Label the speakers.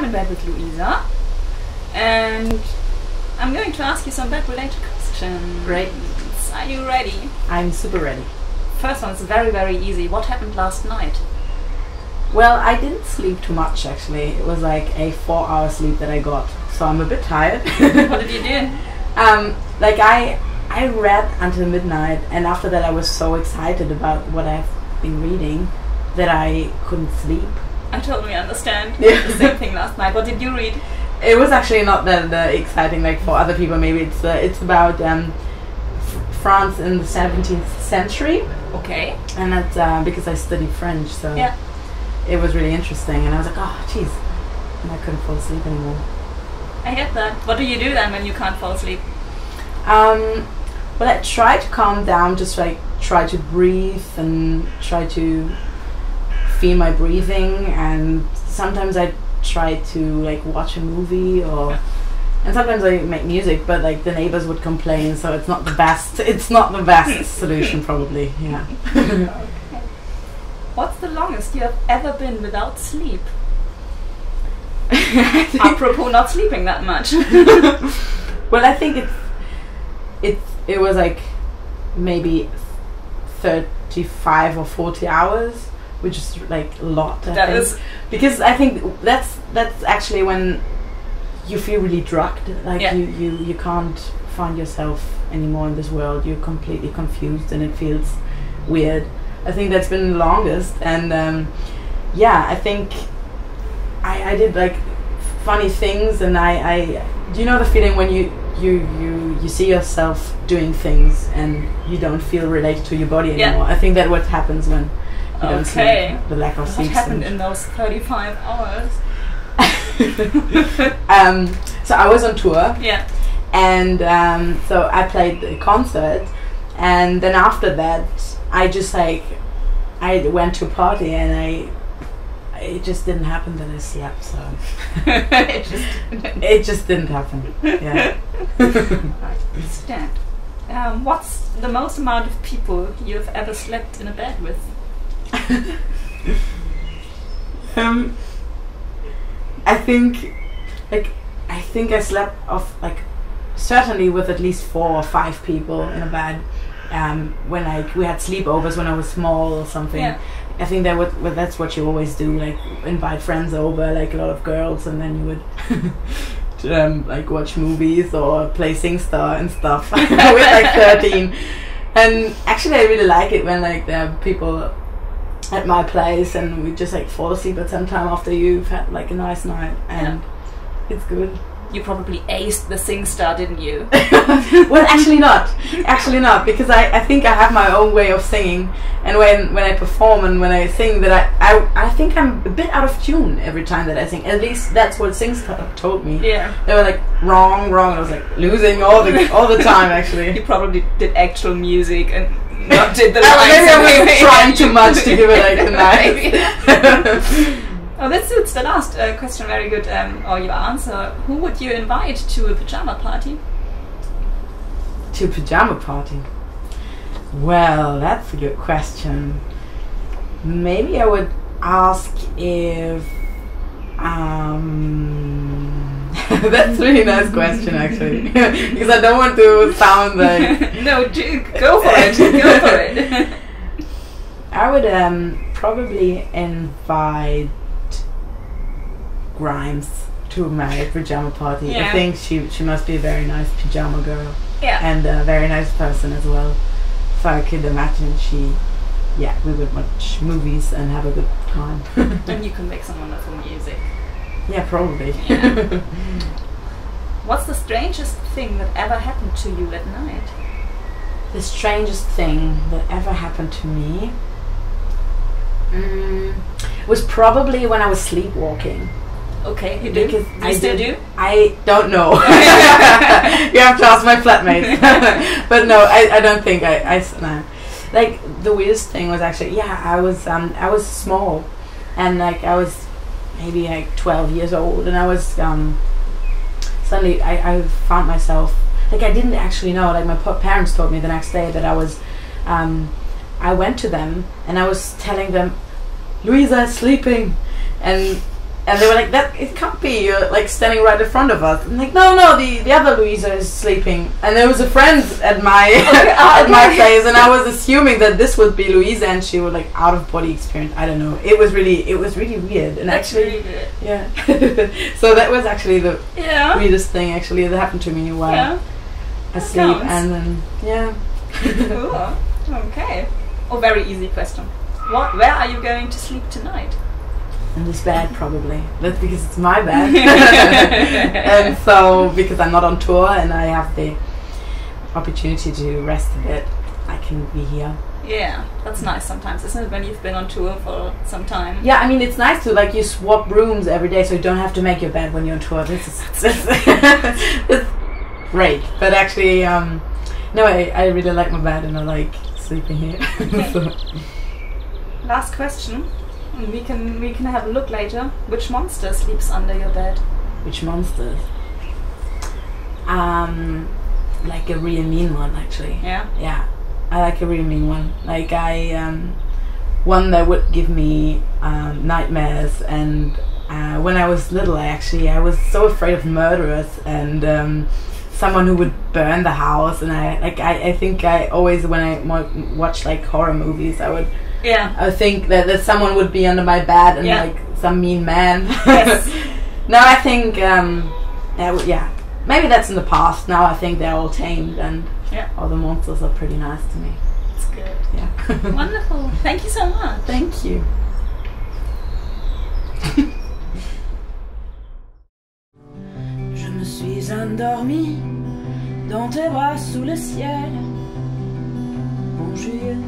Speaker 1: I'm in bed with Louisa, and I'm going to ask you some bed-related questions.
Speaker 2: Great.
Speaker 1: Are you ready?
Speaker 2: I'm super ready.
Speaker 1: First one is very, very easy. What happened last night?
Speaker 2: Well, I didn't sleep too much actually. It was like a 4-hour sleep that I got, so I'm a bit tired.
Speaker 1: What did you do?
Speaker 2: Like I read until midnight, and after that I was so excited about what I've been reading that I couldn't sleep.
Speaker 1: I totally understand.
Speaker 2: Yeah.
Speaker 1: The same thing last night. What did you read?
Speaker 2: It was actually not that exciting. Like for other people, maybe it's about France in the 17th century.
Speaker 1: Okay.
Speaker 2: And that's because I studied French, so
Speaker 1: yeah,
Speaker 2: it was really interesting. And I was like, oh, jeez, and I couldn't fall asleep anymore.
Speaker 1: I get that. What do you do then when you can't fall asleep?
Speaker 2: Well, I try to calm down, just like try to breathe and try to feel my breathing, and sometimes I try to like watch a movie and sometimes I make music, but like the neighbors would complain, so it's not the best. It's not the best solution, probably. Yeah.
Speaker 1: Okay. What's the longest you have ever been without sleep? Apropos not sleeping that much.
Speaker 2: Well, I think it was like maybe 35 or 40 hours, which is like a lot. I think. Because I think that's actually when you feel really drugged, like you can't find yourself anymore in this world. You're completely confused and it feels weird. I think that's been the longest, and yeah, I think I did like funny things, and I do you know the feeling when you see yourself doing things and you don't feel related to your body anymore. I think that's what happens when you don't sleep, the lack of sleep.
Speaker 1: What happened in those 35 hours?
Speaker 2: So I was on tour, and so I played a concert, and then after that I just like I went to a party, and it just didn't happen that I slept, so it just didn't happen. Yeah.
Speaker 1: I understand. What's the most amount of people you've ever slept in a bed with?
Speaker 2: I think I slept off like certainly with at least 4 or 5 people in a bed. When we had sleepovers when I was small or something.
Speaker 1: Yeah.
Speaker 2: I think that's what you always do, like invite friends over, like a lot of girls, and then you would like watch movies or play SingStar and stuff. With like 13, and actually I really like it when like there are people at my place and we just like fall asleep at some time after you've had like a nice night, and it's good.
Speaker 1: You probably aced the SingStar, didn't you?
Speaker 2: Well, actually not, because I think I have my own way of singing, and when I perform and when I sing, that I think I'm a bit out of tune every time that I sing. At least that's what SingStar told me.
Speaker 1: Yeah.
Speaker 2: They were like wrong, and I was like losing all the time actually.
Speaker 1: You probably did actual music and not did the
Speaker 2: maybe I was trying too much to give it like a nice.
Speaker 1: Oh, that suits the last question very good, or your answer. Who would you invite to a pajama party?
Speaker 2: To a pajama party? Well, that's a good question. Maybe I would ask if... that's a really nice question, actually. Because I don't want to sound like...
Speaker 1: No, go for it, go for it.
Speaker 2: I would probably invite Grimes to my pajama party.
Speaker 1: Yeah.
Speaker 2: I think she must be a very nice pajama girl.
Speaker 1: Yeah.
Speaker 2: And a very nice person as well. So I could imagine we would watch movies and have a good time.
Speaker 1: And you can make some wonderful music.
Speaker 2: Yeah, probably.
Speaker 1: Yeah. What's the strangest thing that ever happened to you at night?
Speaker 2: The strangest thing that ever happened to me was probably when I was sleepwalking.
Speaker 1: Okay, you do?
Speaker 2: Because
Speaker 1: you still do?
Speaker 2: I don't know. You have to ask my flatmates. But no, I don't think no. Like the weirdest thing was actually, I was small, and like I was maybe like 12 years old, and I was suddenly I found myself, like I didn't actually know, like my parents told me the next day that I went to them and I was telling them, Louisa is sleeping, and And they were like, "That it can't be. You're like standing right in front of us." I'm like, "No, the other Louisa is sleeping." And there was a friend at my at my place, and I was assuming that this would be Louisa, and she was like out of body experience. I don't know. It was really weird, and
Speaker 1: That's
Speaker 2: actually,
Speaker 1: really weird.
Speaker 2: yeah. So that was actually the weirdest thing actually that happened to me while asleep, and then
Speaker 1: Ooh, okay. Oh, very easy question. Where are you going to sleep tonight?
Speaker 2: In this bed, probably. That's because it's my bed. And so, because I'm not on tour and I have the opportunity to rest a bit, I can be here.
Speaker 1: Yeah, that's nice sometimes, isn't it, when you've been on tour for some time?
Speaker 2: Yeah, I mean, it's nice to, like, you swap rooms every day so you don't have to make your bed when you're on tour. This is it's great. But actually, no, I really like my bed and I like sleeping here.
Speaker 1: Okay.
Speaker 2: So.
Speaker 1: Last question. We can have a look later. Which monster sleeps under your bed?
Speaker 2: Which monsters? Like a really mean one, actually.
Speaker 1: Yeah?
Speaker 2: Yeah. I like a really mean one. Like one that would give me nightmares, and when I was little I was so afraid of murderers and someone who would burn the house, and I think I always, when I watch like horror movies, I think that someone would be under my bed and like some mean man.
Speaker 1: Yes.
Speaker 2: Now I think maybe that's in the past. Now I think they're all tamed and all the monsters are pretty nice to me.
Speaker 1: That's good.
Speaker 2: Yeah.
Speaker 1: Wonderful. Thank you so much.
Speaker 2: Thank you. Je me suis endormie dans tes bras sous le ciel. Bon juillet.